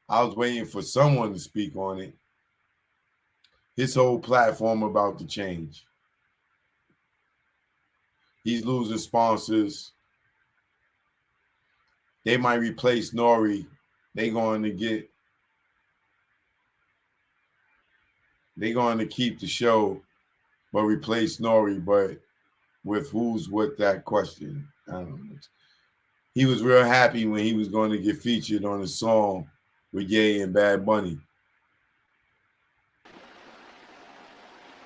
I was waiting for someone to speak on it. His whole platform about to change. He's losing sponsors. They might replace Nore. They going to get. They going to keep the show, but replace Nore. But with who's with that question? I don't know. He was real happy when he was going to get featured on a song with Ye and Bad Bunny.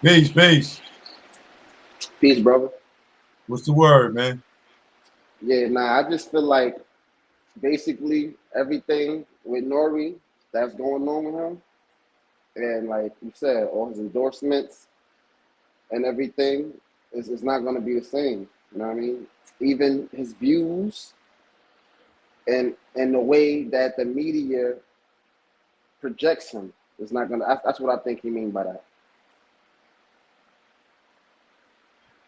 Peace, peace. Peace, brother. What's the word, man? Yeah, nah, I just feel like basically everything with Nori that's going on with him, and like you said, all his endorsements and everything is not going to be the same. You know what I mean? Even his views and the way that the media projects him is not going to. That's what I think he mean by that.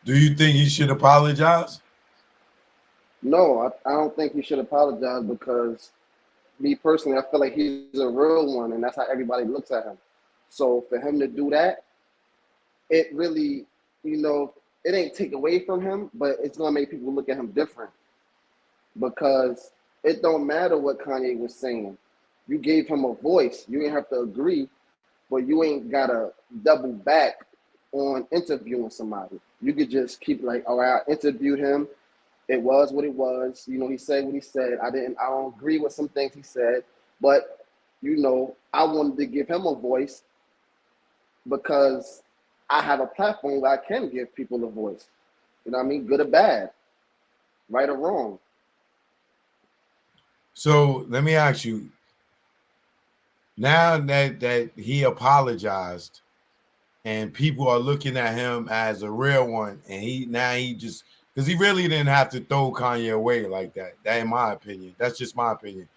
Do you think he should apologize? No, I don't think he should apologize because me personally, I feel like he's a real one, and that's how everybody looks at him. So for him to do that, it really, you know, it ain't take away from him, but it's gonna make people look at him different because it don't matter what Kanye was saying. You gave him a voice. You didn't have to agree, but you ain't gotta double back on interviewing somebody. You could just keep like, all right, I interviewed him. It was what it was. You know, he said what he said. I don't agree with some things he said, but I wanted to give him a voice because I have a platform where I can give people a voice. You know what I mean? Good or bad, right or wrong. So let me ask you. Now that he apologized, and people are looking at him as a real one, and he just because he really didn't have to throw Kanye away like that. That, in my opinion, that's just my opinion.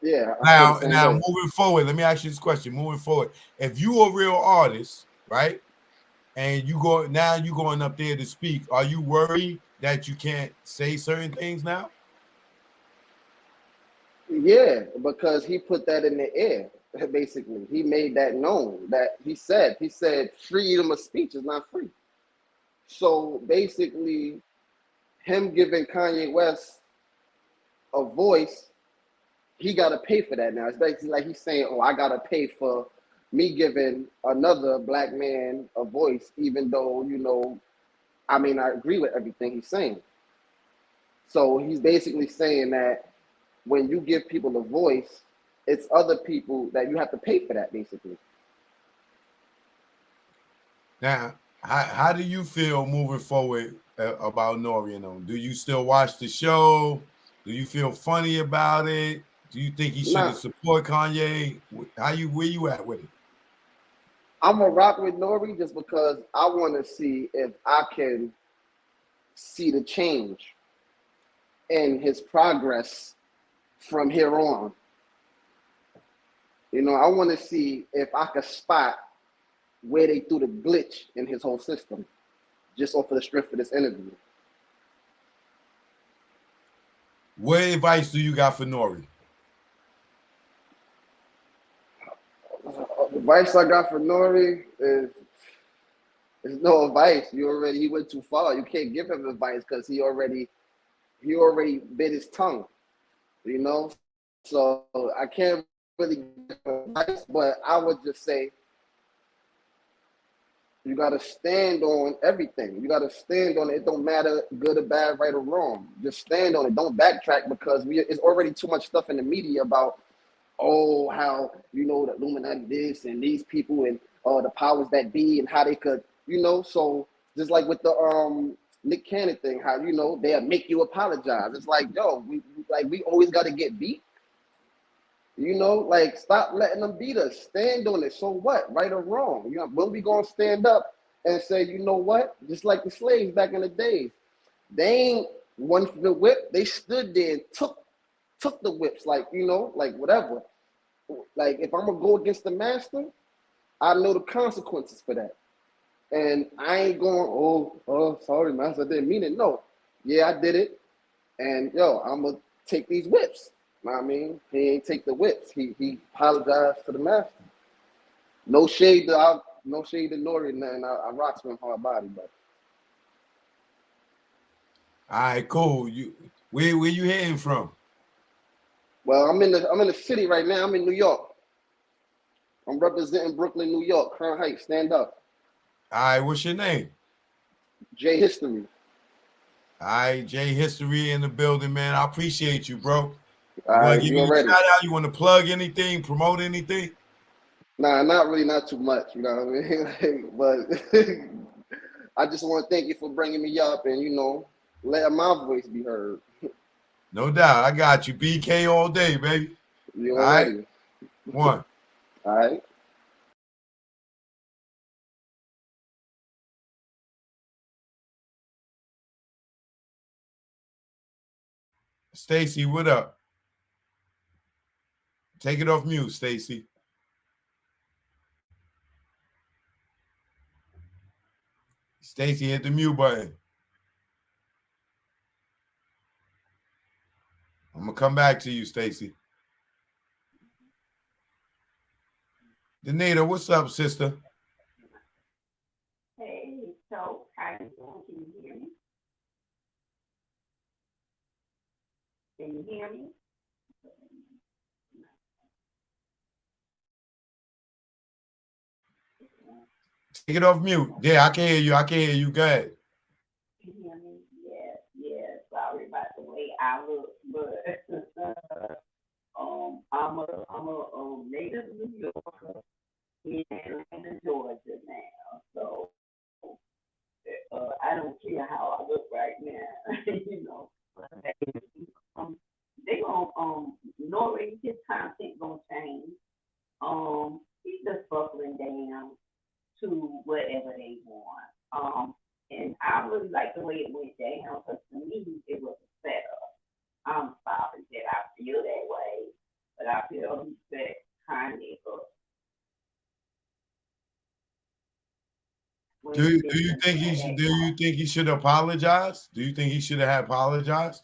Yeah, I feel the Now, same now way. moving forward, let me ask you this question. Moving forward, if you a real artist, right, and you going up there to speak, are you worried that you can't say certain things now? Yeah, because he put that in the air. Basically, he made that known that he said freedom of speech is not free. So basically, him giving Kanye West a voice, he got to pay for that now. It's basically like he's saying, "Oh, I got to pay for me giving another black man a voice, even though I mean, I agree with everything he's saying." So he's basically saying that when you give people a voice, it's other people that you have to pay for that, basically. Now, how do you feel moving forward about Nori and them? Do you still watch the show? Do you feel funny about it? Do you think he should have Nah, support Kanye? Where you at with it? I'm gonna rock with Nori just because I want to see if I can see the change in his progress from here on. I want to see if I could spot where they threw the glitch in his whole system, just off of the strength of this interview. What advice do you got for Nori? The advice I got for Nori is no advice. He went too far. You can't give him advice because he already bit his tongue. So I can't really give him advice, but I would just say you gotta stand on everything. You gotta stand on it. It don't matter good or bad, right or wrong. Just stand on it. Don't backtrack because it's already too much stuff in the media about how the Illuminati this and these people and the powers that be and how they could so just like with the Nick Cannon thing, how they'll make you apologize. It's like, yo, we always got to get beat. Like, stop letting them beat us. Stand on it. So what? Right or wrong? When we gonna stand up and say, you know what? Just like the slaves back in the days, they ain't one for the whip. They stood there and took the whips, like like whatever. Like if I'm gonna go against the master, I know the consequences for that. And I ain't going, sorry, master, I didn't mean it. No. Yeah, I did it. And yo, I'm gonna take these whips. Know what I mean? He ain't take the whips. He apologized to the master. No shade to no shade to Nore and nothing. I rocks with him hard body, but All right, cool. Where you heading from? well, I'm in the city right now. I'm in New York. I'm representing Brooklyn, New York. Crown Heights, stand up. All right, what's your name? J History. All right, Jay History in the building, man. I appreciate you, bro. All You want right, to give you me a already. shout out? You want to plug anything, promote anything? Nah, not really, not too much. You know what I mean? But I just want to thank you for bringing me up and letting my voice be heard. No doubt. I got you. BK all day, baby. You All right. already. One. All right. Stacy, what up? Take it off mute, Stacy. Stacy, hit the mute button. I'm gonna come back to you, Stacy. Danita, what's up, sister? Hey, so how you doing? Can you hear me? Can you hear me? Take it off mute. Yeah, I can hear you. I can hear you. Go ahead. Can you hear me? Yes, yes. Sorry about the way I look, but I'm a native New Yorker in Atlanta, Georgia now. So I don't care how I look right now, But um, they gonna Nore his content gonna change. He's just buckling down to whatever they want. And I really like the way it went down because to me it was a setup. I'm sorry that I feel that way, but I feel he set Kanye up when Do he do you didn't think he should? Do you think he should apologize? Do you think he should have apologized?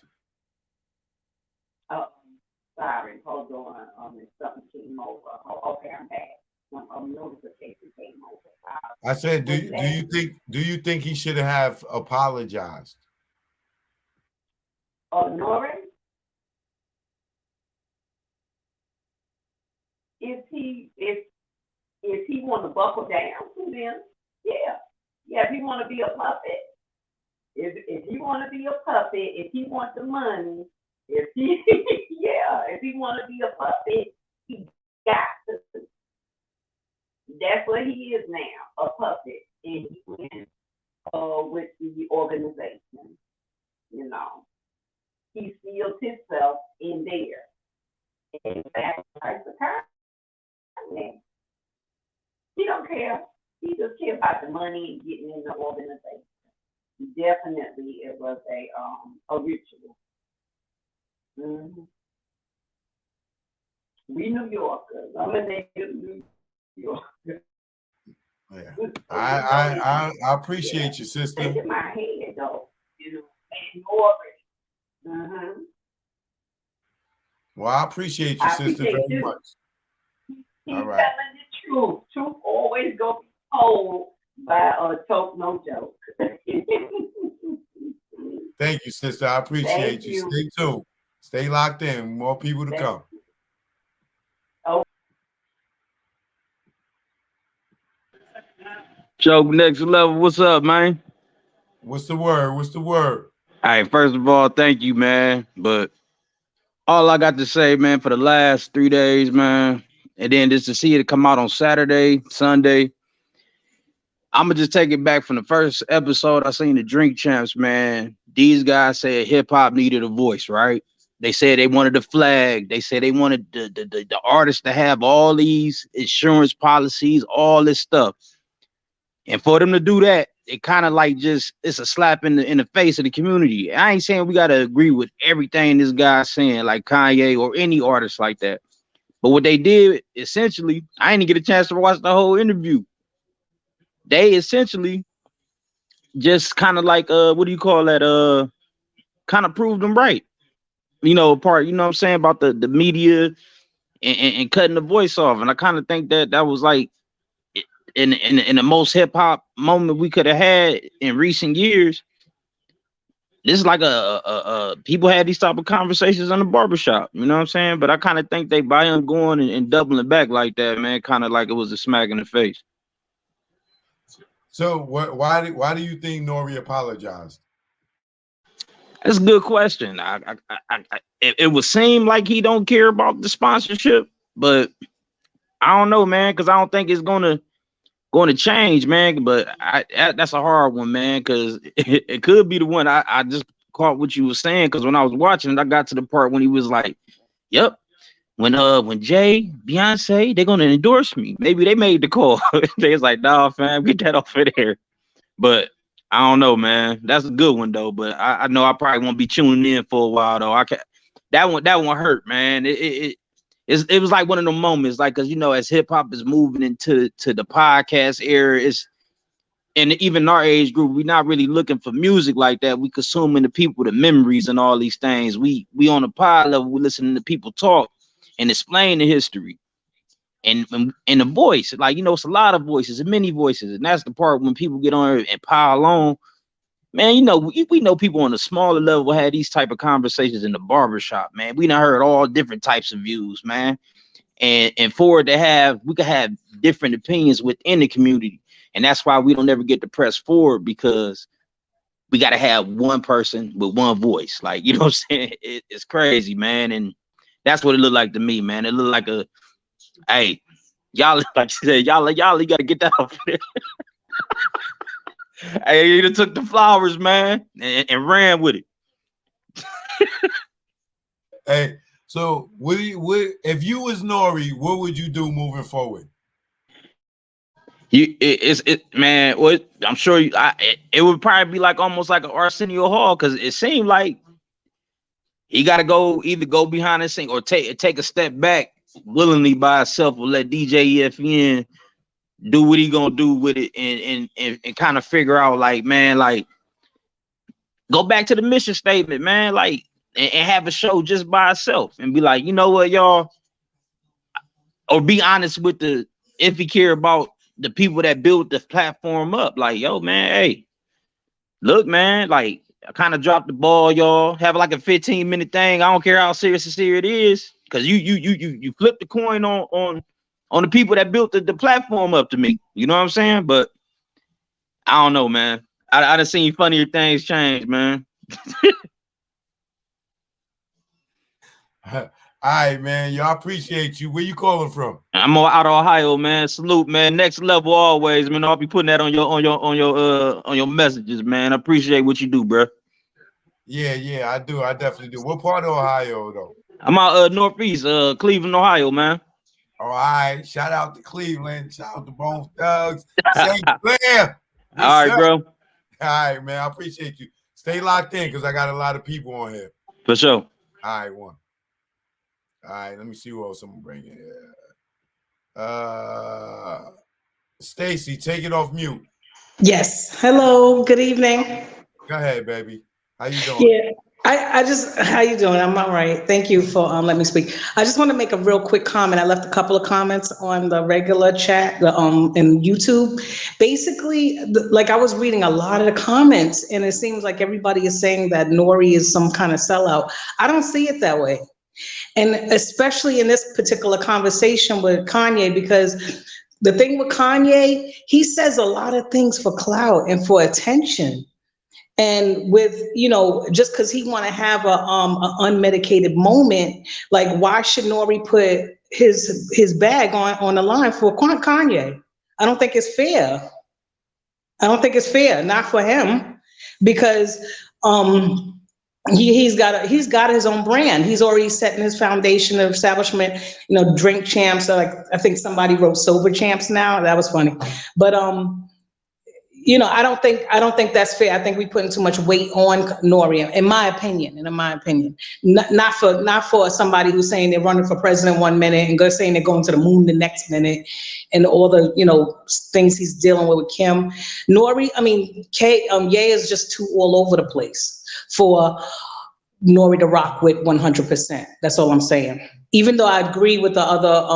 Oh, sorry, hold on. Something came over. Oh, okay, I'm back. Some notification came over. I said, Was that do you think he should have apologized? Nore? If he want to buckle down to them, yeah, yeah. If he want to be a puppet, if he want to be a puppet, if he want the money, if he yeah, if he want to be a puppet, he got to. That's what he is now, a puppet, and he went with the organization. You know, he feels himself in there. And that's the time. He don't care. He just cares about the money and getting in the organization. Definitely, it was a ritual. Mm-hmm. We New Yorkers. I'm a native New Yorker. Yeah, You know, I yeah, appreciate you, sister. shaking my head though. And more. Mm-hmm. Well, I appreciate you, I sister, appreciate very you. much. He's All right. telling the truth. Truth always gonna be told by a talk no joke. Thank you, sister. I Thank appreciate you. you. Stay tuned. Stay locked in. More people to Thank come. oh, Joke next level. What's up, man? What's the word? What's the word? All right, first of all, thank you, man. But all I got to say, man, for the last 3 days, man, and then just to see it come out on Saturday, Sunday, I'm gonna just take it back from the first episode. I seen the Drink Champs, man. These guys said hip hop needed a voice, right? They said they wanted the flag. They said they wanted the artists to have all these insurance policies, all this stuff. And for them to do that, it kind of like just it's a slap in the face of the community. I ain't saying we gotta agree with everything this guy's saying, like Kanye or any artist like that. But what they did essentially, I didn't get a chance to watch the whole interview. They essentially just kind of like what do you call that? Kind of proved them right. part, you know what I'm saying, about the media and cutting the voice off. And I kind of think that was like in the most hip hop moment we could have had in recent years. This is like a people had these type of conversations in the barbershop, you know what I'm saying? But I kind of think they by him going and doubling back like that, man, kind of like it was a smack in the face. So why do you think Nore apologized? That's a good question. It would seem like he don't care about the sponsorship, but I don't know, man, because I don't think it's gonna change, man. But that's a hard one, man, because it could be the one. I just caught what you were saying, because when I was watching it, I got to the part when he was like, "Yep, when Jay, Beyonce, they're gonna endorse me." Maybe they made the call. They was like, "Nah, fam, get that off of there." But I don't know, man. That's a good one though. But I know I probably won't be tuning in for a while though. I can That one hurt, man. It was like one of the moments, like, because as hip hop is moving into the podcast era, and even our age group, we're not really looking for music like that. We consuming the people, the memories, and all these things. We on a pod level, we listening to people talk and explain the history. And the voice, like, it's a lot of voices and many voices, and that's the part when people get on and pile on, man. We know people on a smaller level had these type of conversations in the barbershop, man. We done heard all different types of views, man, and for it to we could have different opinions within the community, and that's why we don't ever get to press forward, because we got to have one person with one voice, like, you know what I'm saying. It's crazy, man, and that's what it looked like to me, man. It looked like hey, y'all, like you said, y'all, you gotta get that off there. Hey, you done took the flowers, man, and ran with it. Hey, so if you was Nore, what would you do moving forward? Man. What I'm sure it would probably be like almost like an Arsenio Hall, because it seemed like he got to either go behind the scene or take a step back willingly by himself, or let DJ EFN do what he gonna do with it, and kind of figure out, like, man, like, go back to the mission statement, man, like, and have a show just by itself and be like, you know what, y'all, or be honest with if he care about the people that built the platform up, like, yo, man, hey, look, man, like, I kind of dropped the ball, y'all. Have like a 15-minute thing. I don't care how serious it is, because you flip the coin on the people that built the platform up to me. You know what I'm saying? But I don't know, man. I done seen funnier things change, man. All right, man. Y'all, appreciate you. Where you calling from? I'm out of Ohio, man. Salute, man. Next level always, man. I'll be putting that on your messages, man. I appreciate what you do, bro. Yeah, I do. I definitely do. What part of Ohio though? I'm out northeast, Cleveland, Ohio, man. All right. Shout out to Cleveland. Shout out to Bone Thugs. St. Clair. All right, bro. All right, man. I appreciate you. Stay locked in, because I got a lot of people on here. For sure. All right, one. All right, let me see who else I'm gonna bring in here. Stacy, take it off mute. Yes. Hello. Good evening. Go ahead, baby. How you doing? Yeah. How you doing? I'm all right. Thank you for letting me speak. I just want to make a real quick comment. I left a couple of comments on the regular chat, in YouTube. Basically, like, I was reading a lot of the comments, and it seems like everybody is saying that Nore is some kind of sellout. I don't see it that way. And especially in this particular conversation with Kanye, because the thing with Kanye, he says a lot of things for clout and for attention. And with, just because he want to have a unmedicated moment, like, why should Nore put his bag on the line for Kanye? I don't think it's fair. Not for him, because he's got his own brand. He's already setting his foundation of establishment. Drink champs. So, like, I think somebody wrote sober champs now. That was funny, but I don't think that's fair. I think we putting too much weight on Nore, in my opinion. Not for somebody who's saying they're running for president one minute and saying they're going to the moon the next minute, and all the things he's dealing with Kim. Nore, Ye is just too all over the place for Nore to rock with 100%. That's all I'm saying. Even though I agree with the other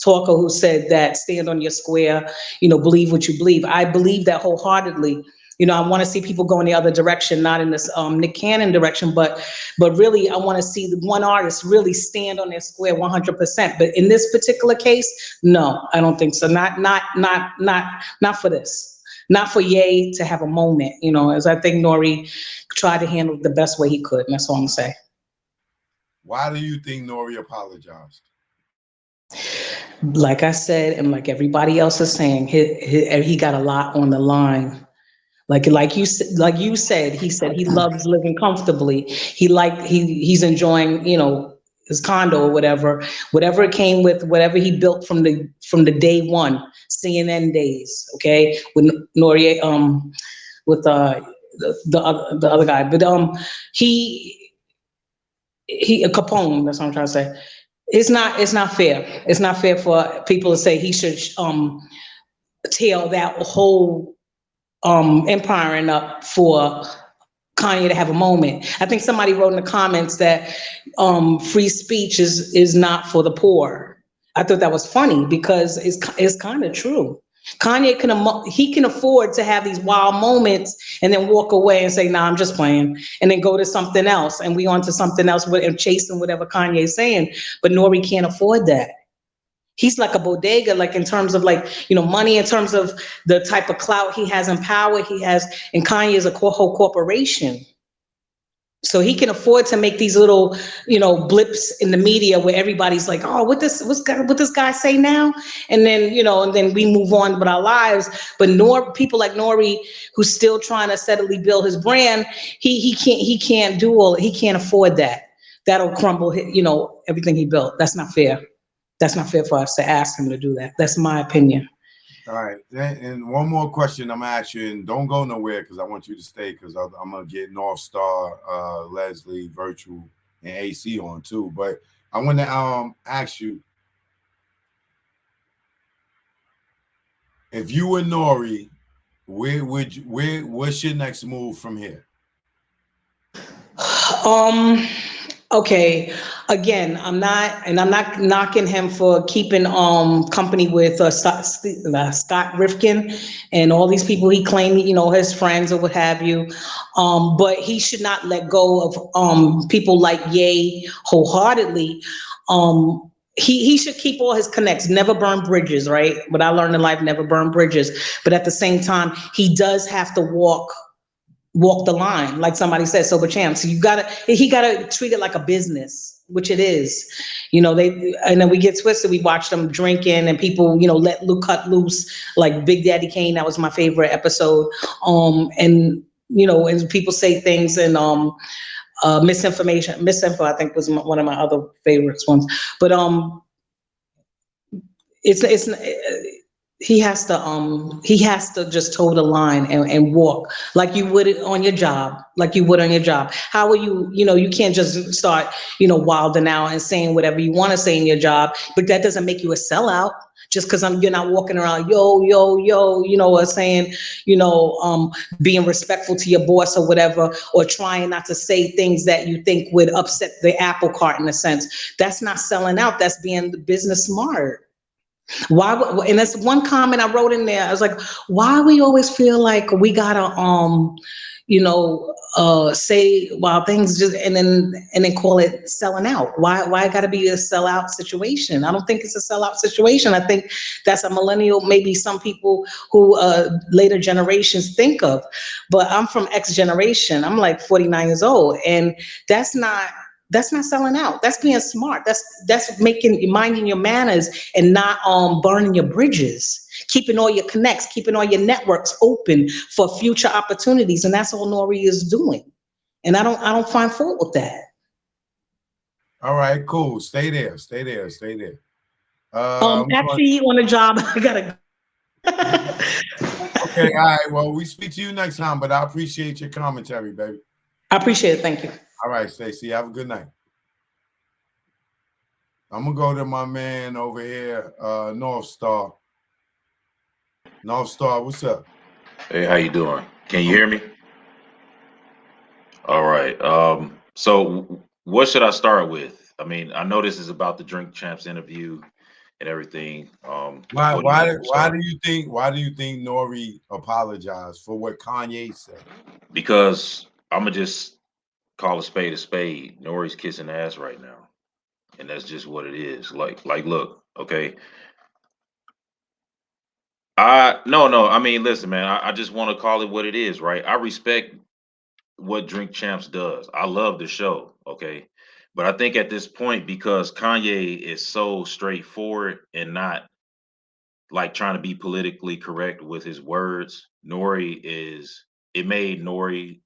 talker who said that stand on your square, believe what you believe. I believe that wholeheartedly. I want to see people go in the other direction, not in this Nick Cannon direction, but really I want to see the one artist really stand on their square 100%. But in this particular case, no, I don't think so. Not for this. Not for Ye to have a moment, as I think Nore tried to handle it the best way he could. And that's all I'm saying. Why do you think Nore apologized? Like I said, and like everybody else is saying, he got a lot on the line. Like you said, he said he loves living comfortably. He's enjoying, his condo or whatever it came with, whatever he built from the day one, CNN days, okay, with Nore, with the other guy, but he Capone. That's what I'm trying to say. It's not fair. It's not fair for people to say he should tear that whole empiring up for Kanye to have a moment. I think somebody wrote in the comments that free speech is not for the poor. I thought that was funny because it's kind of true. Kanye can afford to have these wild moments and then walk away and say, "Nah, I'm just playing," and then go to something else, and we on to something else and chasing whatever Kanye is saying. But Nore can't afford that. He's like a bodega, like in terms of money, in terms of the type of clout he has and power he has. And Kanye is a whole corporation. So he can afford to make these little, blips in the media where everybody's like, "Oh, what this guy say now?" And then, and then we move on with our lives. But people like Nore, who's still trying to steadily build his brand, he can't afford that. That'll crumble, everything he built. That's not fair. That's not fair for us to ask him to do that. That's my opinion. All right. And one more question I'm going to ask you, and don't go nowhere because I want you to stay because I'm going to get North Star, Leslie, Virtual, and AC on too. But I want to ask you, if you were Nore, what's your next move from here? Okay, again, I'm not knocking him for keeping company with Scott Rifkin and all these people he claimed, his friends or what have you. But he should not let go of people like Ye wholeheartedly. He should keep all his connects, never burn bridges, right? What I learned in life, never burn bridges. But at the same time, he does have to walk the line, like somebody said, sober champ. So he gotta treat it like a business, which it is. And then we get twisted. We watch them drinking and people, let Luke cut loose, like Big Daddy Kane. That was my favorite episode. And people say things and misinfo, I think was one of my other favorites ones. But he has to just toe the line and walk like you would on your job, How are you, you can't just start, wilding out and saying whatever you want to say in your job, but that doesn't make you a sellout. Just because you're not walking around, yo, or saying, being respectful to your boss or whatever, or trying not to say things that you think would upset the apple cart in a sense. That's not selling out. That's being business smart. Why? And that's one comment I wrote in there. I was like, why we always feel like we gotta, say things just and then call it selling out. Why it gotta be a sellout situation? I don't think it's a sellout situation. I think that's a millennial, maybe some people who later generations think of. But I'm from X generation. I'm like 49 years old, and that's not selling out. That's being smart. That's minding your manners and not burning your bridges, keeping all your connects, keeping all your networks open for future opportunities. And that's all Nore is doing. And I don't find fault with that. All right, cool. Stay there. Actually on the job, I gotta Okay, all right. Well, we speak to you next time, but I appreciate your commentary, baby. I appreciate it. Thank you. All right, Stacey, have a good night. I'm gonna go to my man over here, North Star. North Star, what's up? Hey, how you doing? Can you hear me? All right. So what should I start with? I mean, I know this is about the Drink Champs interview and everything. Why What do you why want do- me to why start? do you think Nori apologized for what Kanye said? Because I'm gonna just call a spade a spade. Nori's kissing ass right now, and that's just what it is. Look, okay. I no, no. I mean, listen, man. I just want to call it what it is, right? I respect what Drink Champs does. I love the show, okay. But I think at this point, because Kanye is so straightforward and not like trying to be politically correct with his words, Nori is it made Nori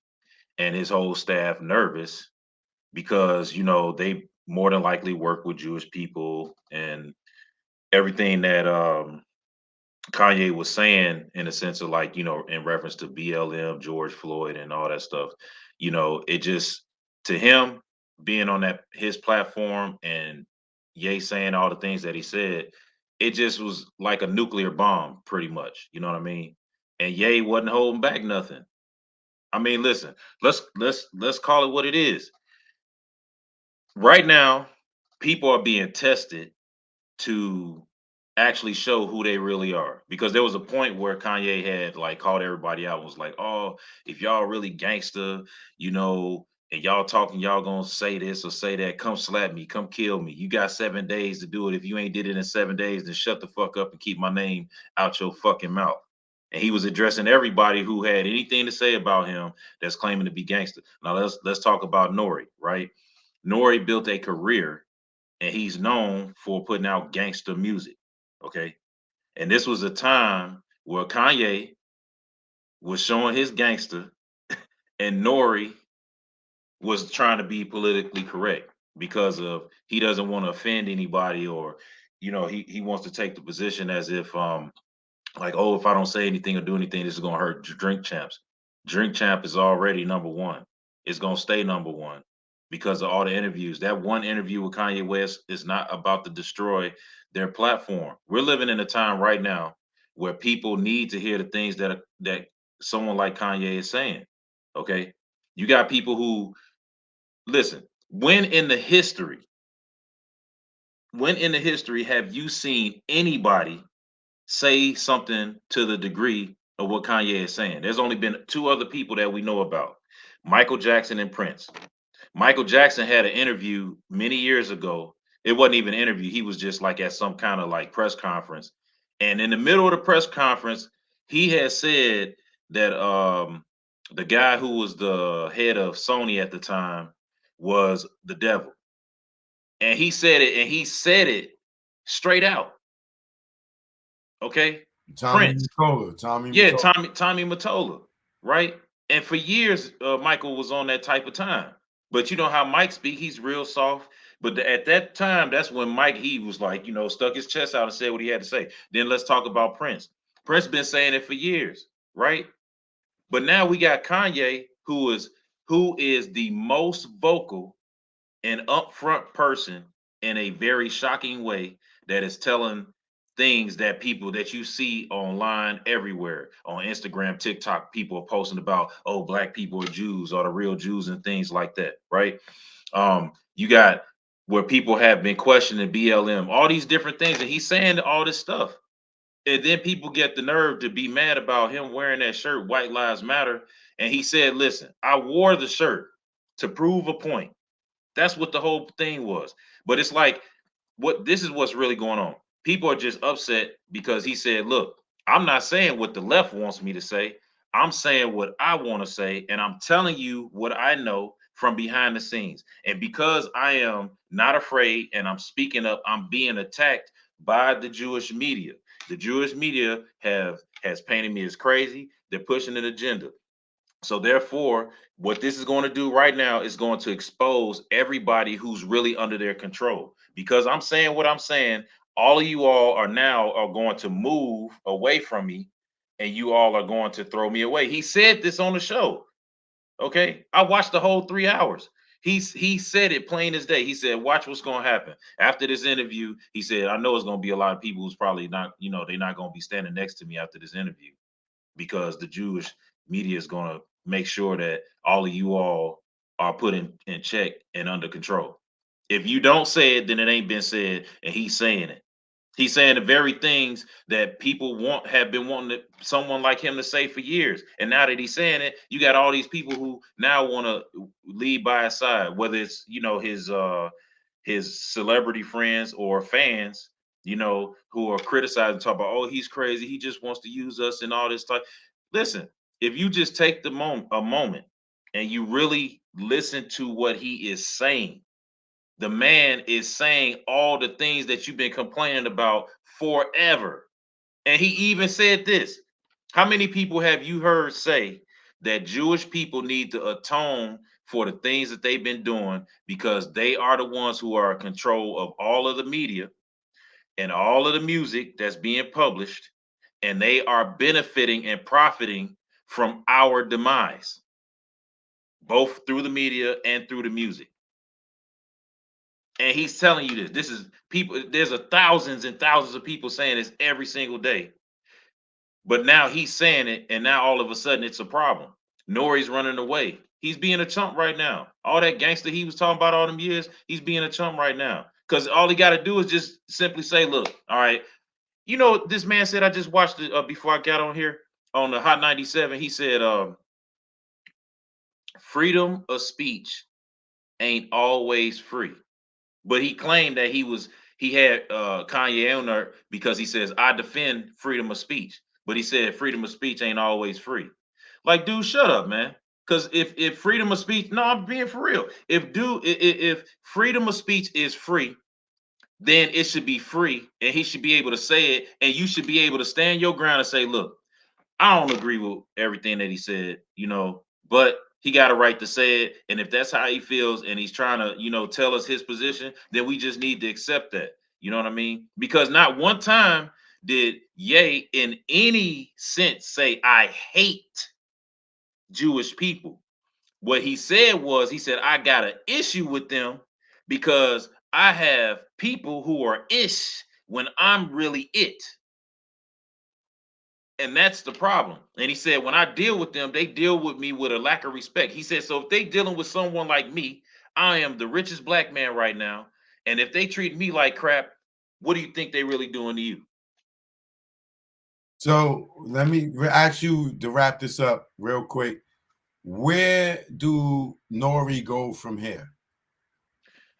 and his whole staff nervous because they more than likely work with Jewish people and everything that Kanye was saying in a sense of like, in reference to BLM, George Floyd, and all that stuff, it just to him being on that his platform and Ye saying all the things that he said, it just was like a nuclear bomb, pretty much. You know what I mean? And Ye wasn't holding back nothing. I mean, listen, let's call it what it is. Right now, people are being tested to actually show who they really are. Because there was a point where Kanye had like called everybody out and was like, "Oh, if y'all really gangster, and y'all talking, y'all gonna say this or say that, come slap me, come kill me. You got 7 days to do it. If you ain't did it in 7 days, then shut the fuck up and keep my name out your fucking mouth." And he was addressing everybody who had anything to say about him that's claiming to be gangster. Now let's talk about Nori, right? Nori built a career and he's known for putting out gangster music. Okay. And this was a time where Kanye was showing his gangster and Nori was trying to be politically correct because of he doesn't want to offend anybody or he wants to take the position as if like, oh, if I don't say anything or do anything, this is gonna hurt Drink Champs. Drink Champ is already number one. It's gonna stay number one because of all the interviews. That one interview with Kanye West is not about to destroy their platform. We're living in a time right now where people need to hear the things that someone like Kanye is saying. Okay, you got people who listen. When in the history have you seen anybody say something to the degree of what Kanye is saying? There's only been two other people that we know about, Michael Jackson and Prince. Michael Jackson had an interview many years ago. It wasn't even an interview. He was just like at some kind of like press conference. And in the middle of the press conference, he had said that the guy who was the head of Sony at the time was the devil. And he said it straight out. Okay? Tommy Prince. Mottola. Tommy Yeah, Mottola. Tommy Mottola, right? And for years, Michael was on that type of time. But you know how Mike speak, he's real soft. But at that time, that's when Mike he was like, stuck his chest out and said what he had to say. Then let's talk about Prince. Prince been saying it for years, right? But now we got Kanye, who is the most vocal an upfront person in a very shocking way that is telling things that people that you see online everywhere on Instagram, TikTok, people are posting about, oh, black people are Jews or the real Jews and things like that, right? You got where people have been questioning BLM, all these different things, and he's saying all this stuff. And then people get the nerve to be mad about him wearing that shirt, White Lives Matter. And he said, listen, I wore the shirt to prove a point. That's what the whole thing was. But it's like what this is what's really going on. People are just upset because he said, "Look, I'm not saying what the left wants me to say. I'm saying what I want to say and I'm telling you what I know from behind the scenes. And because I am not afraid and I'm speaking up, I'm being attacked by the Jewish media. The Jewish media has painted me as crazy. They're pushing an agenda. So therefore, what this is going to do right now is going to expose everybody who's really under their control. Because I'm saying what I'm saying, all of you all are going to move away from me, and you all are going to throw me away. He said this on the show. Okay, I watched the whole 3 hours. He said it plain as day. He said, "Watch what's going to happen after this interview." He said, "I know it's going to be a lot of people who's probably not, they're not going to be standing next to me after this interview." Because the Jewish media is going to make sure that all of you all are put in check and under control. If you don't say it, then it ain't been said, and he's saying it. He's saying the very things that people have been wanting someone like him to say for years. And now that he's saying it, you got all these people who now want to lead by his side, whether it's his celebrity friends or fans, who are criticizing, talk about, oh, he's crazy, he just wants to use us and all this stuff. Listen, if you just take a moment and you really listen to what he is saying, the man is saying all the things that you've been complaining about forever. And he even said this. How many people have you heard say that Jewish people need to atone for the things that they've been doing because they are the ones who are in control of all of the media and all of the music that's being published, and they are benefiting and profiting from our demise, both through the media and through the music. And he's telling you this. This is people. There's thousands and thousands of people saying this every single day. But now he's saying it, and now all of a sudden it's a problem. Nore's running away. He's being a chump right now. All that gangster he was talking about all them years, he's being a chump right now. Because all he got to do is just simply say, look, all right. This man said, I just watched it before I got on here on the Hot 97. He said, freedom of speech ain't always free. But he claimed that he had Kanye on there because he says, I defend freedom of speech. But he said freedom of speech ain't always free. Like, dude, shut up, man. Because if freedom of speech, no, I'm being for real. If freedom of speech is free, then it should be free, and he should be able to say it, and you should be able to stand your ground and say, look, I don't agree with everything that he said, but he got a right to say it. And if that's how he feels and he's trying to, tell us his position, then we just need to accept that. You know what I mean? Because not one time did Ye in any sense say, I hate Jewish people. What he said was, he said, I got an issue with them because I have people who are ish when I'm really it. And that's the problem. And he said, when I deal with them, they deal with me with a lack of respect. He said, so if they dealing with someone like me, I am the richest black man right now. And if they treat me like crap, what do you think they really doing to you? So let me ask you to wrap this up real quick. Where do Nore go from here?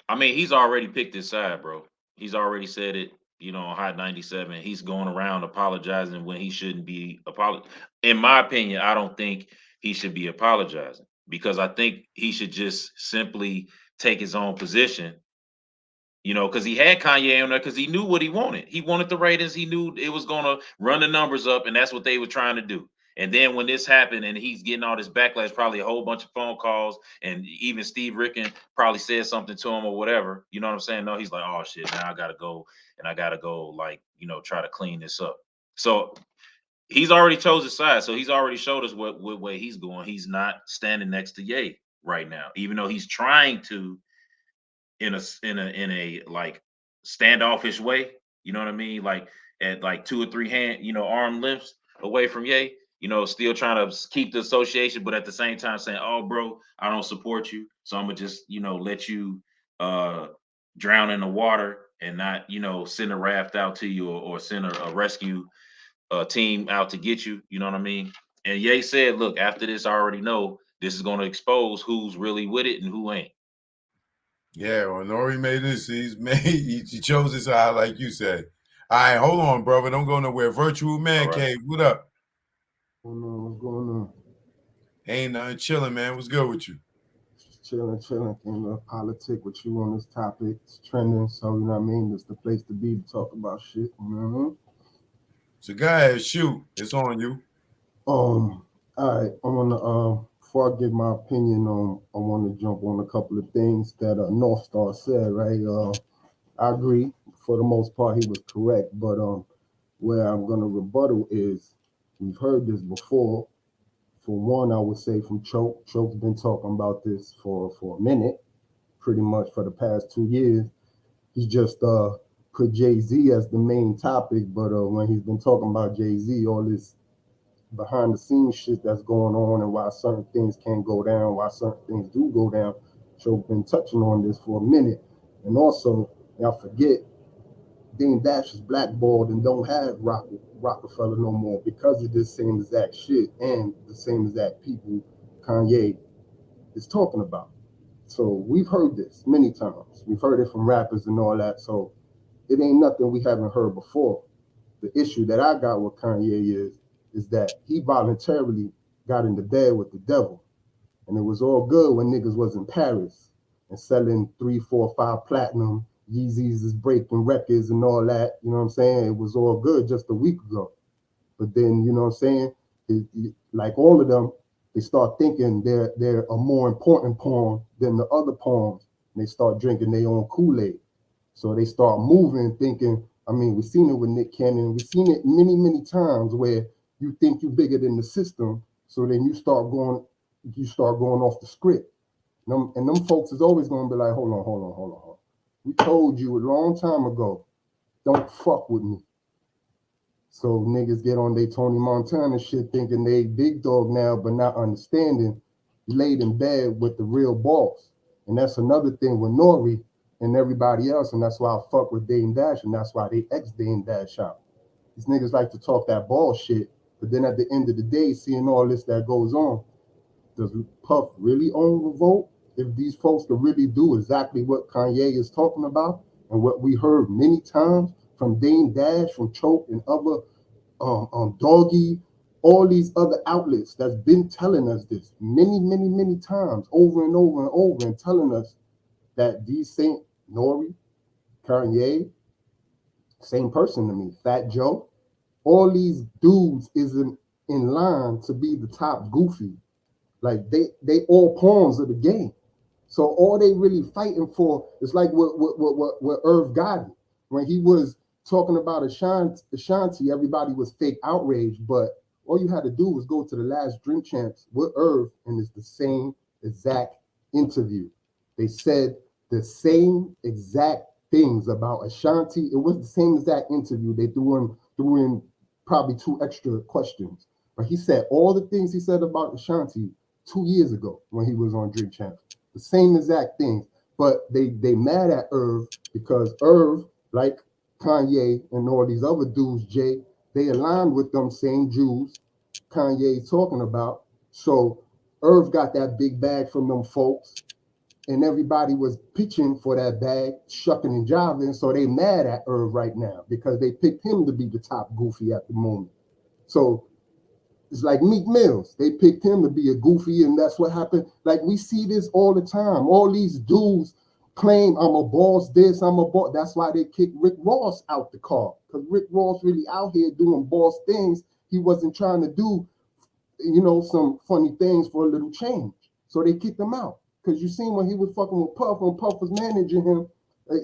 I mean, he's already picked his side, bro. He's already said it, on Hot 97. He's going around apologizing when he shouldn't be In my opinion, I don't think he should be apologizing because I think he should just simply take his own position, because he had Kanye on there because he knew what he wanted. He wanted the ratings. He knew it was going to run the numbers up, and that's what they were trying to do. And then when this happened and he's getting all this backlash, probably a whole bunch of phone calls, and even Steve Ricken probably said something to him or whatever. You know what I'm saying? No, he's like, oh shit, now I gotta go and I gotta go, like, try to clean this up. So he's already chose his side. So he's already showed us what way he's going. He's not standing next to Ye right now, even though he's trying to in a like standoffish way. You know what I mean? Like at like 2 or 3 hand, arm lengths away from Ye. Still trying to keep the association, but at the same time saying, "Oh, bro, I don't support you, so I'm gonna just let you drown in the water and not send a raft out to you or send a rescue team out to get you." You know what I mean? And Ye said, "Look, after this, I already know this is going to expose who's really with it and who ain't." Yeah, well, Nore made this. He chose his side, like you said. All right, hold on, brother. Don't go nowhere. Virtual Man All right. Cave, what up? What's going on? Ain't nothing, chilling, man. What's good with you? Just chilling. Can politic with you on this topic. It's trending, so you know what I mean. It's the place to be to talk about shit. You know what I mean? So go ahead, shoot. It's on you. All right. I want to before I give my opinion on, I want to jump on a couple of things that North Star said. Right. I agree. For the most part, he was correct. But where I'm gonna rebuttal is we've heard this before. For one, I would say from Choke. Choke's been talking about this for a minute, pretty much for the past 2 years. He's just put Jay-Z as the main topic, but when he's been talking about Jay-Z, all this behind the scenes shit that's going on and why certain things can't go down, why certain things do go down. Choke been touching on this for a minute. And also, y'all forget, Dean Dash is blackballed and don't have Rockefeller no more because of this same exact shit and the same exact people Kanye is talking about. So we've heard this many times. We've heard it from rappers and all that. So it ain't nothing we haven't heard before. The issue that I got with Kanye is that he voluntarily got into bed with the devil. And it was all good when niggas was in Paris and selling 3, 4, 5 platinum. Yeezys is breaking records and all that. You know what I'm saying? It was all good just a week ago. But then, you know what I'm saying? Like all of them, they start thinking they're a more important poem than the other poems. And they start drinking their own Kool-Aid. So they start moving, thinking, I mean, we've seen it with Nick Cannon. We've seen it many, many times where you think you're bigger than the system. So then you start going off the script. And them folks is always going to be like, hold on. We told you a long time ago, don't fuck with me. So niggas get on their Tony Montana shit thinking they big dog now, but not understanding you laid in bed with the real boss. And that's another thing with Nore and everybody else, and that's why I fuck with Dame Dash, and that's why they ex Dame Dash out. These niggas like to talk that bullshit, but then at the end of the day, seeing all this that goes on, does Puff really own Revolt? If these folks could really do exactly what Kanye is talking about and what we heard many times from Dame Dash, from Choke, and other Doggy, all these other outlets that's been telling us this many, many, many times over and over and over and telling us that these Saint Nore, Kanye, same person to me, Fat Joe, all these dudes is in line to be the top goofy. Like they all pawns of the game. So all they really fighting for is like what Irv Gotti, when he was talking about Ashanti, everybody was fake outrage, but all you had to do was go to the last Drink Champs with Irv, and it's the same exact interview. They said the same exact things about Ashanti. It was the same exact interview. They threw in probably 2 extra questions, but he said all the things he said about Ashanti 2 years ago when he was on Drink Champs. The same exact things, but they mad at Irv because Irv, like Kanye and all these other dudes, Jay, they align with them same Jews Kanye's talking about. So Irv got that big bag from them folks, and everybody was pitching for that bag, shucking and jiving. So they mad at Irv right now because they picked him to be the top goofy at the moment. So it's like Meek Mills. They picked him to be a goofy, and that's what happened. Like, we see this all the time. All these dudes claim, I'm a boss this, I'm a boss. That's why they kicked Rick Ross out the car, because Rick Ross really out here doing boss things. He wasn't trying to do, some funny things for a little change. So they kicked him out. Because you seen when he was fucking with Puff, when Puff was managing him,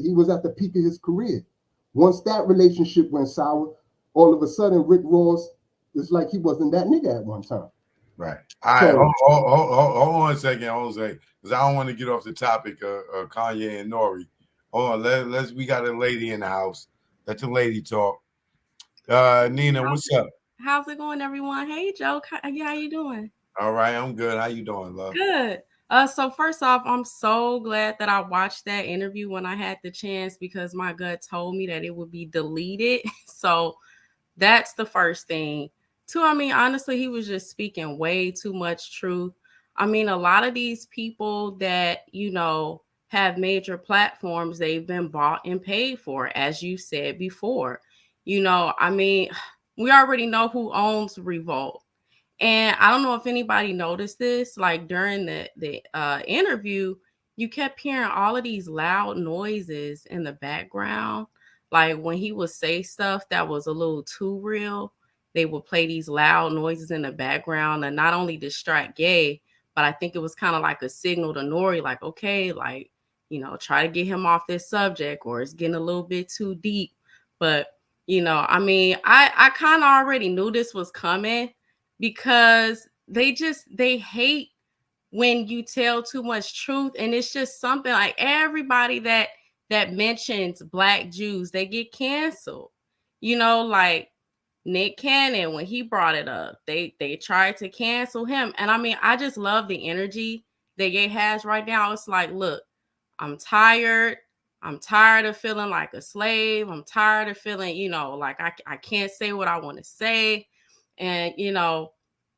he was at the peak of his career. Once that relationship went sour, all of a sudden Rick Ross, it's like he wasn't that nigga at one time. Right. All right. Hold on a second, because I don't want to get off the topic of Kanye and Nore. Hold on. We got a lady in the house. Let the lady talk. Nina, what's up? How's it going, everyone? Hey, Joe. How you doing? All right, I'm good. How you doing, love? Good. So first off, I'm so glad that I watched that interview when I had the chance, because my gut told me that it would be deleted. So that's the first thing. 2, I mean, honestly, he was just speaking way too much truth. I mean, a lot of these people that, have major platforms, they've been bought and paid for, as you said before. I mean, we already know who owns Revolt. And I don't know if anybody noticed this, like during the interview, you kept hearing all of these loud noises in the background. Like when he would say stuff that was a little too real, they would play these loud noises in the background and not only distract Gay, but I think it was kind of like a signal to Nore, like, okay, like, try to get him off this subject, or it's getting a little bit too deep. But, I mean, I kind of already knew this was coming, because they hate when you tell too much truth. And it's just something like everybody that mentions Black Jews, they get canceled, like Nick Cannon, when he brought it up, they tried to cancel him. And I mean, I just love the energy that Ye has right now. It's like, look, I'm tired. I'm tired of feeling like a slave. I'm tired of feeling, like I can't say what I want to say. And,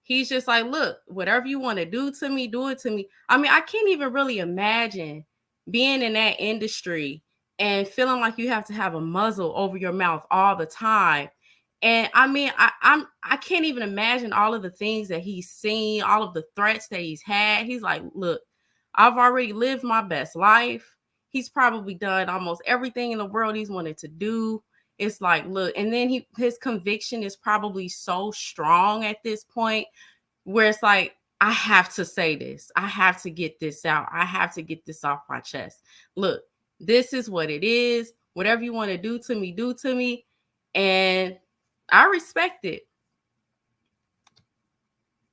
he's just like, look, whatever you want to do to me, do it to me. I mean, I can't even really imagine being in that industry and feeling like you have to have a muzzle over your mouth all the time. And I mean, I can't even imagine all of the things that he's seen, all of the threats that he's had. He's like, look, I've already lived my best life. He's probably done almost everything in the world he's wanted to do. It's like, look, and then his conviction is probably so strong at this point where it's like, I have to say this. I have to get this out. I have to get this off my chest. Look, this is what it is. Whatever you want to do to me, do to me. And I respect it.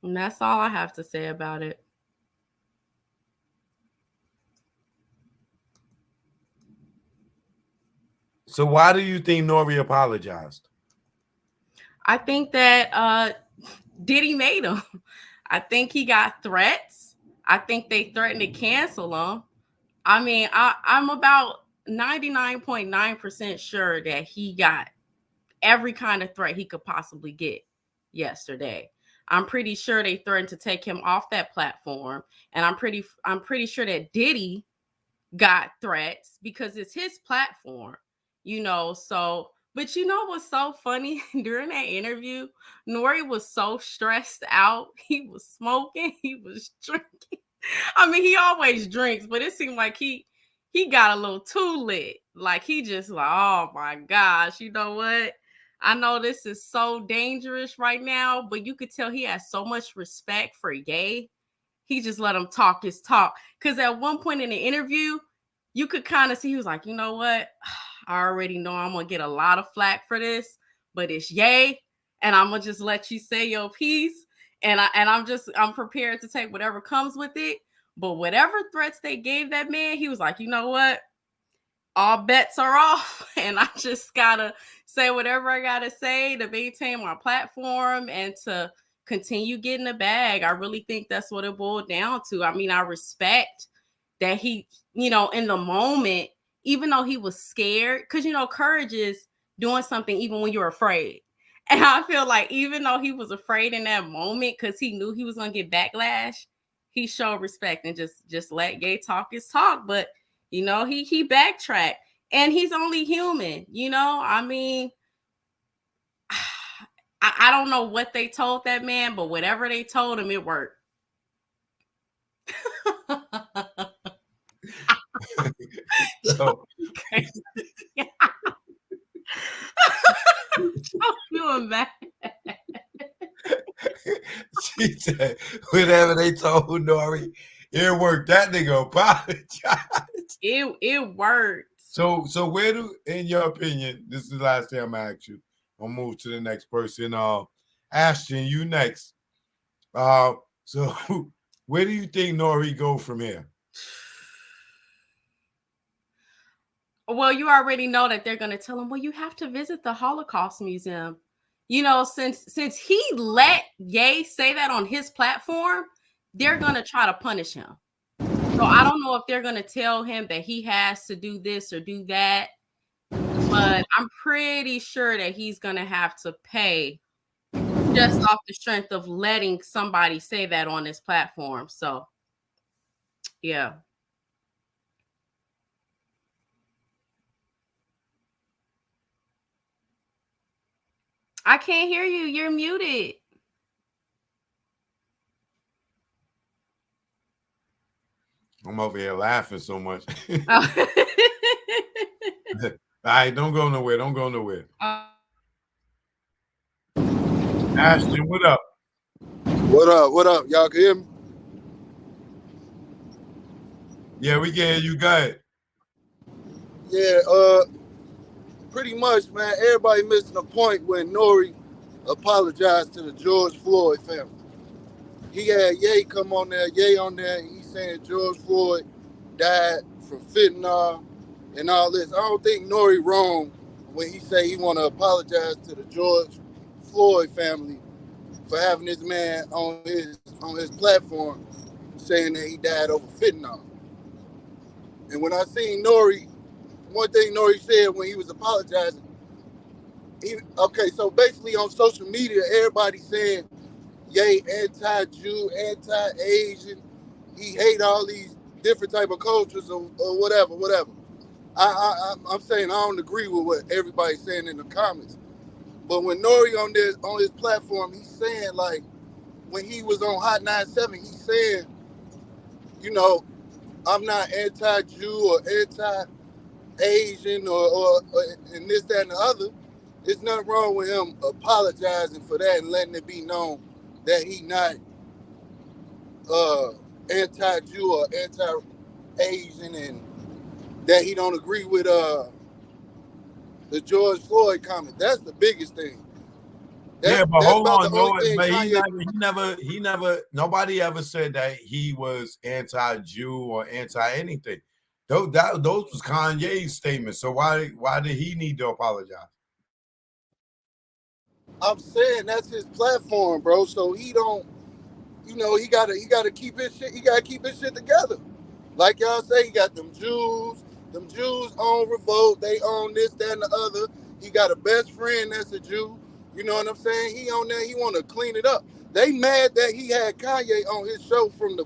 And that's all I have to say about it. So why do you think Nore apologized? I think that Diddy made him. I think he got threats. I think they threatened to cancel him. I mean, I'm about 99.9% sure that he got every kind of threat he could possibly get yesterday. I'm pretty sure they threatened to take him off that platform. And I'm pretty sure that Diddy got threats because it's his platform, so. But what's so funny? During that interview, Nore was so stressed out. He was smoking. He was drinking. I mean, he always drinks, but it seemed like he got a little too lit. Like he just like, oh my gosh, you know what? I know this is so dangerous right now, but you could tell he has so much respect for Ye. He just let him talk his talk. Because at one point in the interview, you could kind of see he was like, you know what? I already know I'm going to get a lot of flack for this, but it's Ye, and I'm going to just let you say your piece. And I'm prepared to take whatever comes with it. But whatever threats they gave that man, he was like, you know what? All bets are off. And I just got to say whatever I got to say to maintain my platform and to continue getting the bag. I really think that's what it boiled down to. I mean, I respect that he, in the moment, even though he was scared, because, courage is doing something even when you're afraid. And I feel like even though he was afraid in that moment because he knew he was going to get backlash, he showed respect and just let Ye talk his talk. But, he backtracked. And he's only human, I mean, I don't know what they told that man, but whatever they told him, it worked. So, I'm feeling bad. She said, whatever they told Nore, it worked. That nigga apologized. It worked. So where do, in your opinion, this is the last thing I'm gonna ask you. I'll move to the next person. Alston, you next. So where do you think Nore go from here? Well, you already know that they're going to tell him, well, you have to visit the Holocaust Museum. Since he let Ye say that on his platform, they're going to try to punish him. So I don't know if they're going to tell him that he has to do this or do that, but I'm pretty sure that he's going to have to pay just off the strength of letting somebody say that on his platform. So, yeah. I can't hear you. You're muted. I'm over here laughing so much. All right, don't go nowhere. Don't go nowhere. Alston, what up? What up? What up? Y'all can hear me? Yeah, we can hear you. Go ahead. Yeah, pretty much, man. Everybody missing the point when Nore apologized to the George Floyd family. He had Ye come on there, and he's saying George Floyd died from fentanyl and all this. I don't think Nore wrong when he say he want to apologize to the George Floyd family for having this man on his platform saying that he died over fentanyl. And when I seen Nore, one thing Nore said when he was apologizing, so basically on social media, everybody saying, yay, anti-Jew, anti-Asian, he hate all these different type of cultures or whatever. I'm saying I don't agree with what everybody's saying in the comments. But when Nore on his platform, he's saying, like, when he was on Hot 97, he's saying, you know, I'm not anti-Jew or anti-Asian or and this, that, and the other. There's nothing wrong with him apologizing for that and letting it be known that he not anti-Jew or anti-Asian and that he don't agree with the George Floyd comment. That's the biggest thing. Yeah, but hold on, but Kanye... he never, nobody ever said that he was anti-Jew or anti-anything. Those was Kanye's statements. So why did he need to apologize? I'm saying that's his platform, bro. So he don't, you know, he gotta keep his shit. He gotta keep his shit together. Like y'all say, he got them Jews. Them Jews own Revolt. They own this, that, and the other. He got a best friend that's a Jew. You know what I'm saying? He on there. He want to clean it up. They mad that he had Kanye on his show from the,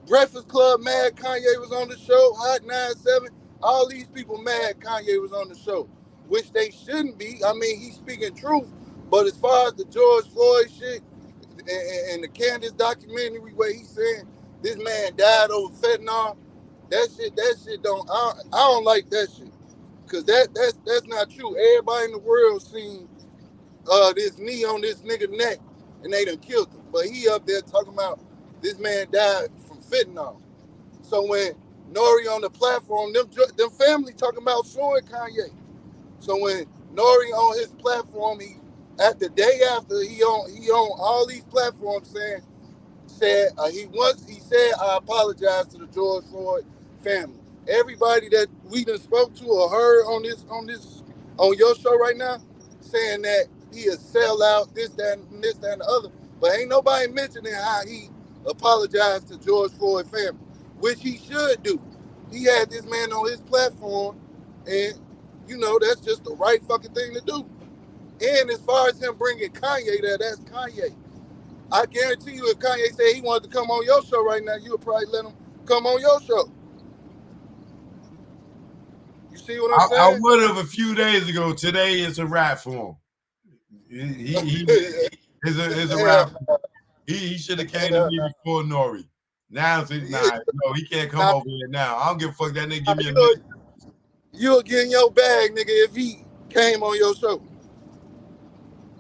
Breakfast Club mad Kanye was on the show. Hot 97. All these people mad Kanye was on the show, which they shouldn't be. I mean, he's speaking truth. But as far as the George Floyd shit and the Candace documentary where he's saying this man died over fentanyl, that shit don't. I don't like that shit. Cause that's not true. Everybody in the world seen this knee on this nigga neck and they done killed him. But he up there talking about this man died from fentanyl. So when Nore on the platform, them family talking about suing Kanye. So when Nore on his platform, at the day after he on all these platforms said I apologize to the George Floyd family. Everybody that we done spoke to or heard on your show right now, saying that he a sellout, this, that, and the other. But ain't nobody mentioning how he apologized to George Floyd family, which he should do. He had this man on his platform, and you know that's just the right fucking thing to do. And as far as him bringing Kanye there, that's Kanye. I guarantee you, if Kanye said he wanted to come on your show right now, you would probably let him come on your show. You see what I'm saying? I would have a few days ago. Today is a rap for him. He is a rap. He should have came to me before Nore. Now no, he can't come over here now. I don't give a fuck. That nigga give me a minute. You'll get in your bag, nigga, if he came on your show.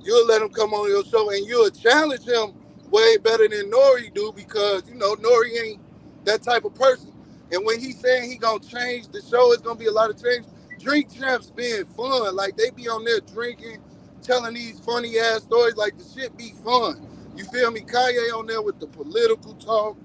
You'll let him come on your show and you'll challenge him way better than Nore do because, you know, Nore ain't that type of person. And when he's saying he gonna change the show, it's gonna be a lot of change. Drink Champs being fun. Like, they be on there drinking, telling these funny ass stories. Like, the shit be fun. You feel me? Kanye on there with the political talk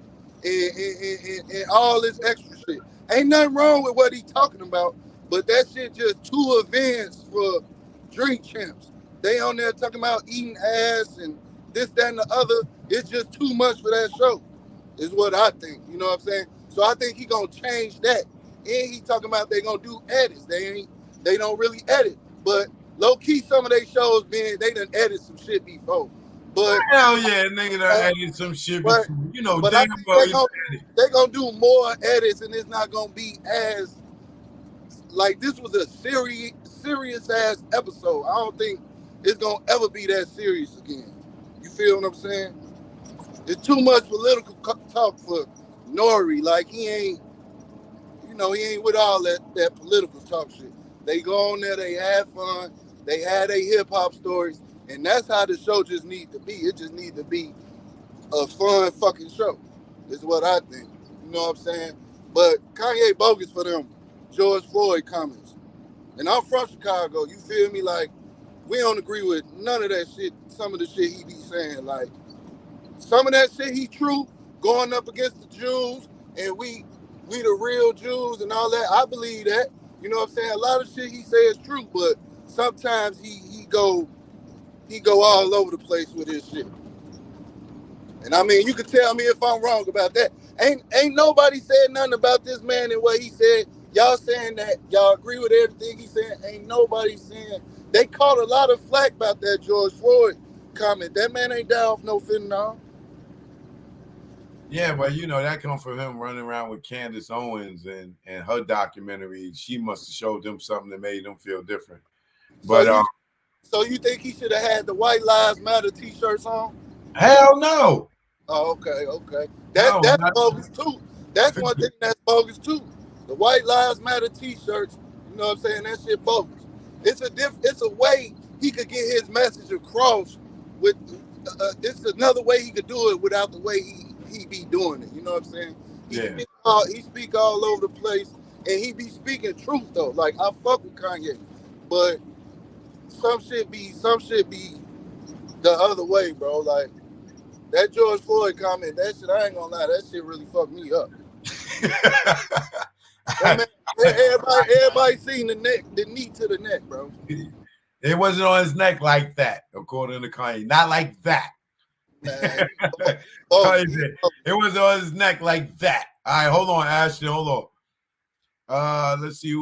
and all this extra shit. Ain't nothing wrong with what he talking about, but that shit just too advanced for Drink Champs. They on there talking about eating ass and this, that, and the other. It's just too much for that show, is what I think. You know what I'm saying? So I think he gonna change that. And he talking about they gonna do edits. They don't really edit. But low key, some of their shows they done edit some shit before. But hell yeah, nigga done edit some shit before. You know, but damn well they gonna do more edits, and it's not gonna be as like this was a serious ass episode. I don't think it's gonna ever be that serious again. You feel what I'm saying? It's too much political talk for Nore. Like, he ain't with all that political talk shit. They go on there, they have fun, they had their hip hop stories, and that's how the show just need to be. It just need to be a fun fucking show, is what I think. You know what I'm saying? But Kanye bogus for them George Floyd comments. And I'm from Chicago, you feel me? Like, we don't agree with none of that shit, some of the shit he be saying. Like, some of that shit he true, going up against the Jews, and we the real Jews and all that. I believe that. You know what I'm saying? A lot of shit he say is true, but sometimes he go all over the place with his shit. And I mean, you can tell me if I'm wrong about that. Ain't nobody said nothing about this man and what he said. Y'all saying that y'all agree with everything he said. Ain't nobody saying. They caught a lot of flack about that George Floyd comment. That man ain't down off no fentanyl. Yeah, but you know that comes from him running around with Candace Owens and her documentary. She must have showed them something that made them feel different. But so you think he should have had the White Lives Matter T-shirts on? Hell no. Oh, okay. That's bogus too. That's one thing that's bogus too. The White Lives Matter T-shirts. You know what I'm saying? That shit bogus. It's a way he could get his message across. With it's another way he could do it without the way he be doing it. You know what I'm saying? He speak all over the place, and he be speaking truth though. Like I fuck with Kanye, but some shit be the other way, bro. Like that George Floyd comment, that shit, I ain't gonna lie, that shit really fucked me up. That man, everybody seen the knee to the neck, bro. It wasn't on his neck like that, according to Kanye. Not like that. It wasn't on his neck like that. All right, hold on, Ashton. Hold on. Let's see.